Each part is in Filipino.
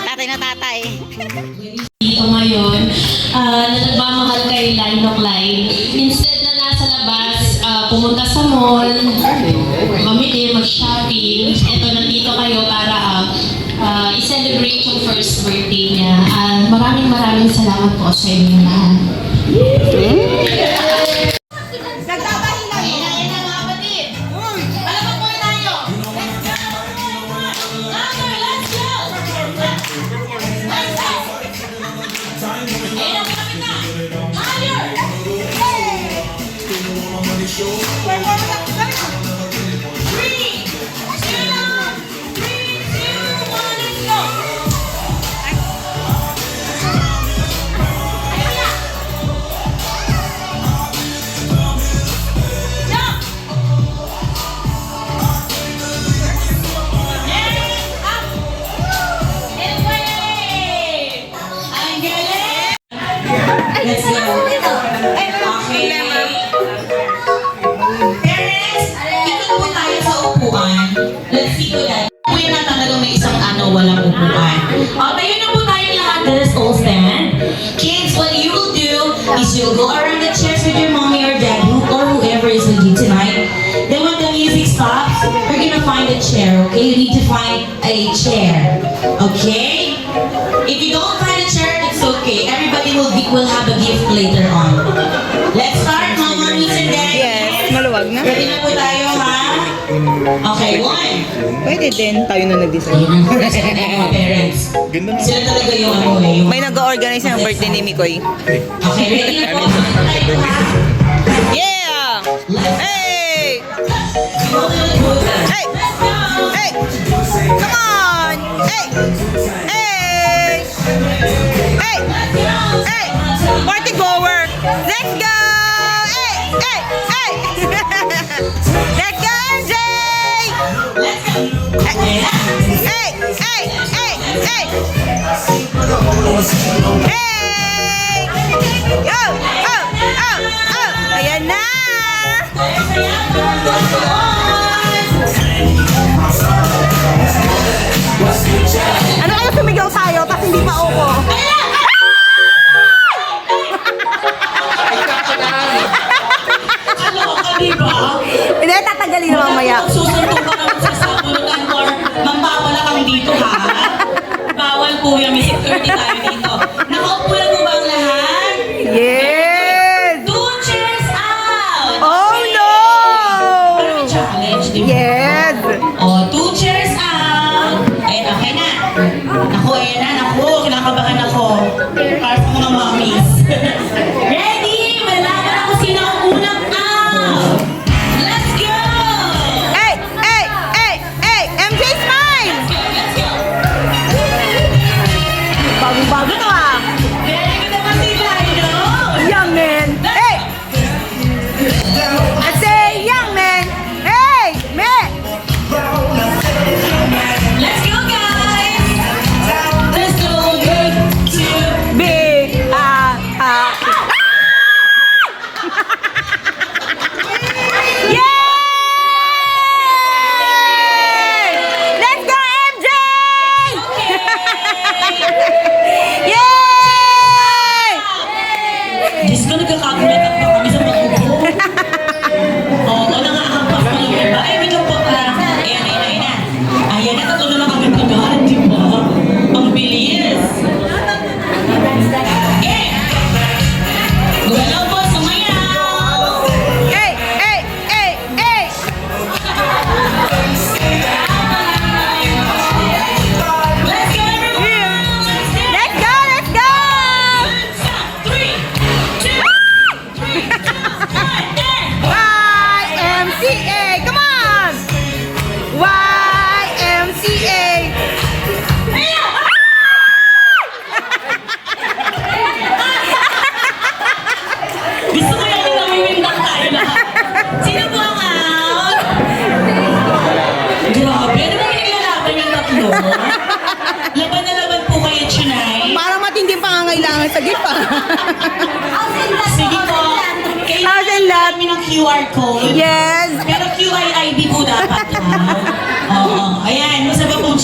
Tatay na tatay. Dito ngayon, na nagmamahal kay Line of Line. Instead na nasa labas, pumunta sa mall, mamili, mag-shopping. Ito, nandito kayo para i-celebrate yung first birthday niya. Maraming salamat po sa inyo lahat. Let's go. Okay. Parents, ito po tayo sa upuan. Let's see ko yan. Kuya na talagang may isang walang upuan. Tayo na po tayo lahat. Let us all stand. Kids, what you will do is you'll go around the chairs with your mommy or dad or whoever is with you tonight. Then when the music stops, we're gonna find a chair, okay? You need to find a chair. Okay? If you don't find a chair, it's okay. Everybody will have a gift later on. Let's start, Mama, Miss and Dad. Yes, maluwag na. Ready na po tayo, ha? Okay, one. Pwede din, tayo na nag-design. Ayun ang first ng mga parents. Sila talaga yung yung... May nag-organize ng birthday ni Mikoy. Okay, ready na po. Tayo, ha? Yeah! Hey! Hey! Hey! Come on! Hey! Hey! Hey! Hey! Party goer! Let's go! Hey! Hey! Hey! Let's go, MJ! Hey! Hey! Hey! Hey! Hey! Go! Oh! Oh! Oh! Ayan na! Ano kaya sumigaw tayo tapos hindi pa upo? Ano ka, di ba? Hindi, tatagalin na mamaya. Susunod ka naman sa sabulutan or mambawala kang dito, ha? Bawal po yung may security tayo dito. Nakaupo na po ba ang lahat? Yes! 2 chairs out! Oh no! Parang challenge, di ba? Yes! Oh, 2 chairs out! Ayun, okay na. Naku, ayun na. Naku, kinakabahan ako. Para sa mga mommies. Ready? Malaman ako sino ang unang out! Let's go! Hey! Hey! Hey! Hey! MJ smile! Let's go! Bago-bago to ah! Very good naman sila, no? Young man! Hey! I say young man! Hey! Me! Let's go, guys! Let's go! 3, 2, B! Yay! Let's go, MJ! Yay! Diyos ko, nagkakagulat pa kami sa pag-upo. Oo, nangahampas pa yung iba. Ay, wait lang po. Ayan, ayan, ayan. Ayan, tatlo na lang agad-agad, di ba? Ang bilis. Okay. Galaw po, sumayaw. Hey! Hey! Hey! Hey! Let's go, everyone. Let's go! Let's go! 3, 2, 3, 2, 1, and... YMCA! Come on! YMCA! Gusto ko yan yung namiwindang tayo lahat. Sino po ang out? Grabe, ano ba pinaglalaban yung tatlo? Laban na laban po kayo, Chunay. Parang matinding pangangailangan sa gift ah. Sige po. Thousand lot. Kailangan namin ng QR code. Yes! Pero QIID po dapat. Ha?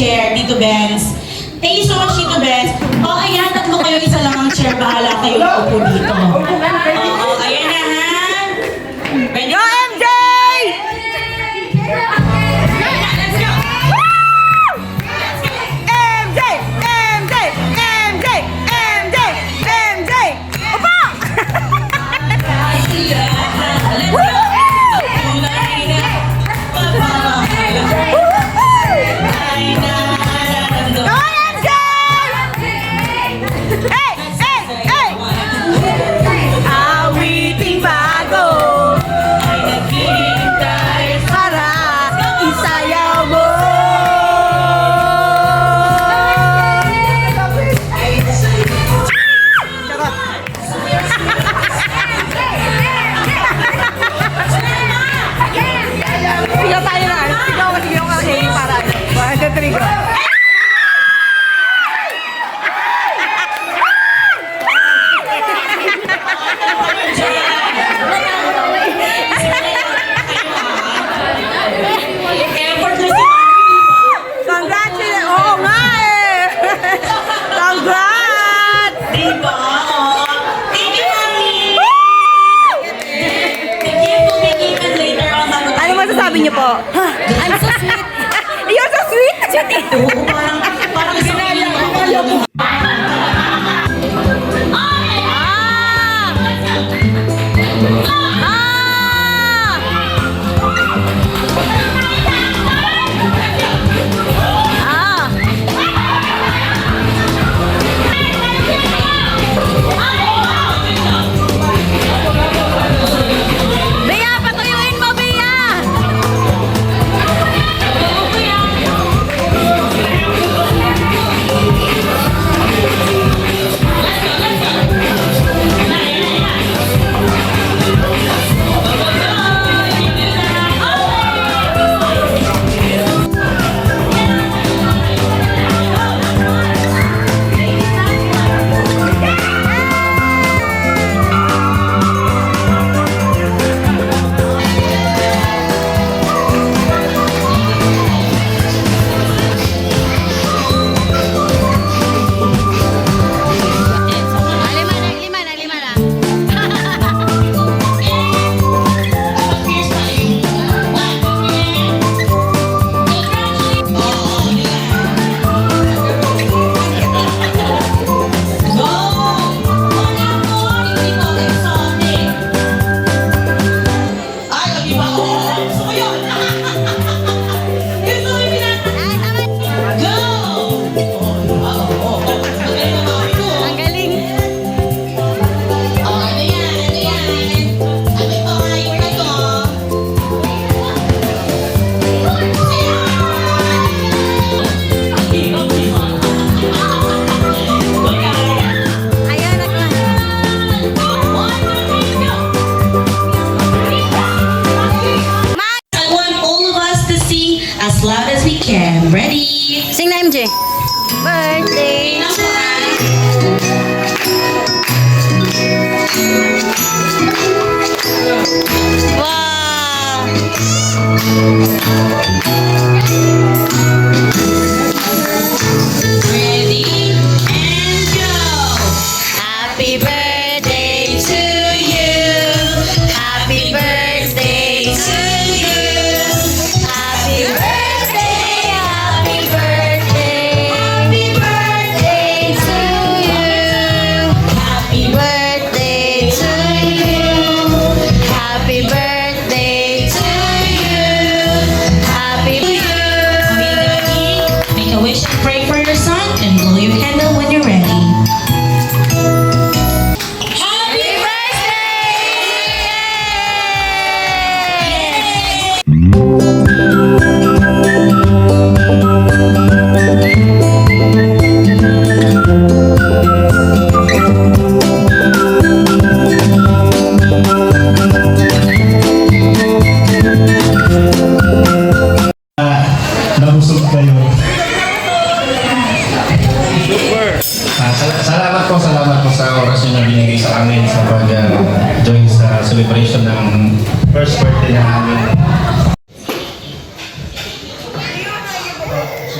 chair, Tito Benz. Thank you so much, Tito Benz. Oh, ayan, tatlo kayo, isa lang ang chair. Bahala kayo upo dito. Oo, ayan na, ha? Ready? Go, MJ! Let's go! MJ! MJ! MJ! MJ! MJ! Upo! Let's go! Go, MJ! Hey! Hey! Hey! Awiting bago para isayaw mo. Sigaw tayo na. Sigaw ka kasi para. 1, 2, 3, go. Congratulations! Oo nga eh! Congrats! Diba? Oo. Thank you, Mami! Thank you for making it later on. Ano masasabi niyo po? I'm so sweet! You're so sweet! Oo, parang sinaya ko kaya mo. Bea, patuyuin mo, Bea! Lima na. Ang galing! Ayan, I want all of us to sing as loud as we can. Ready? Sing na, MJ. Birthday! Wow! Ready? And go! Happy birthday to you. Happy birthday to you. Happy birthday, happy birthday. Happy birthday to you. Happy birthday to you. Happy birthday to you. Happy to you. Make a wish and pray for your son and blow your candle when you're ready. Happy Nabusog kayo. Salamat po sa oras nyo na binigay sa amin sa pag-join sa celebration ng first birthday na amin.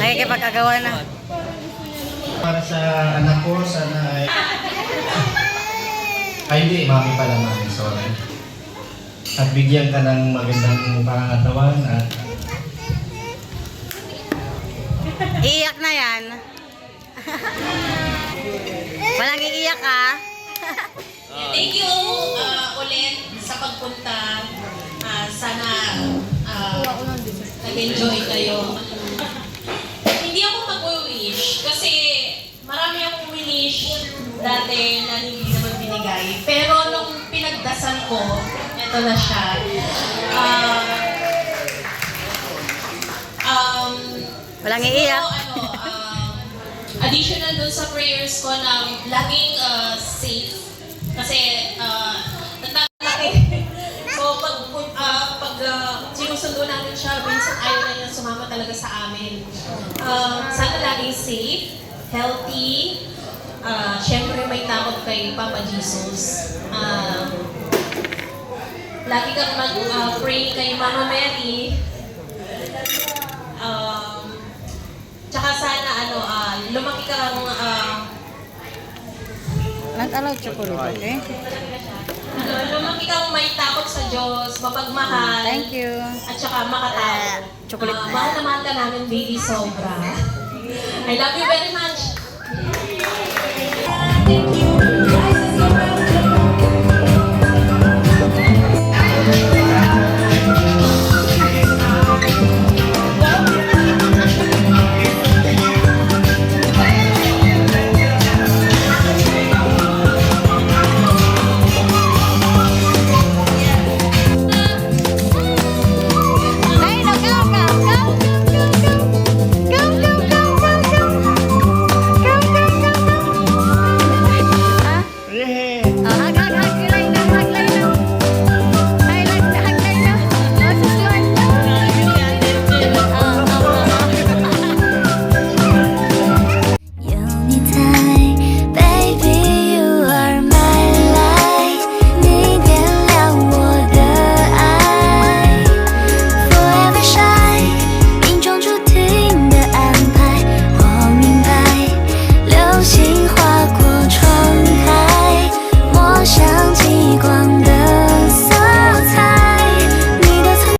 Nakikipag-agawa na. Para sa anak ko, sana ay... Ay hindi, mami pala mami, sorry. At bigyan ka ng magandang pangangatawan at Iiyak na yan. Walang iiyak ah. Thank you ulit sa pagpunta. Sana nag-enjoy kayo. Hindi ako mag-wish kasi marami akong wish dati na hindi naman binigay. Pero nung pinagdasal ko, eto na siya. Walang iiyak. Siguro, additional dun sa prayers ko na laging safe. Kasi nagtatalaki. So pag sinusundo namin siya, minsan ayaw na niya sumama talaga sa amin. Sana laging safe, healthy, syempre may takot kay Papa Jesus. Lagi kang mag-pray kay Mama Mary. Tsaka sana lumaki kang Not allowed chocolate, okay? lumaki kang may takot sa Diyos, mapagmahal. Thank you. At saka makatao. Chocolate. Mahal na mahal ka namin, baby, sobra. I love you very much.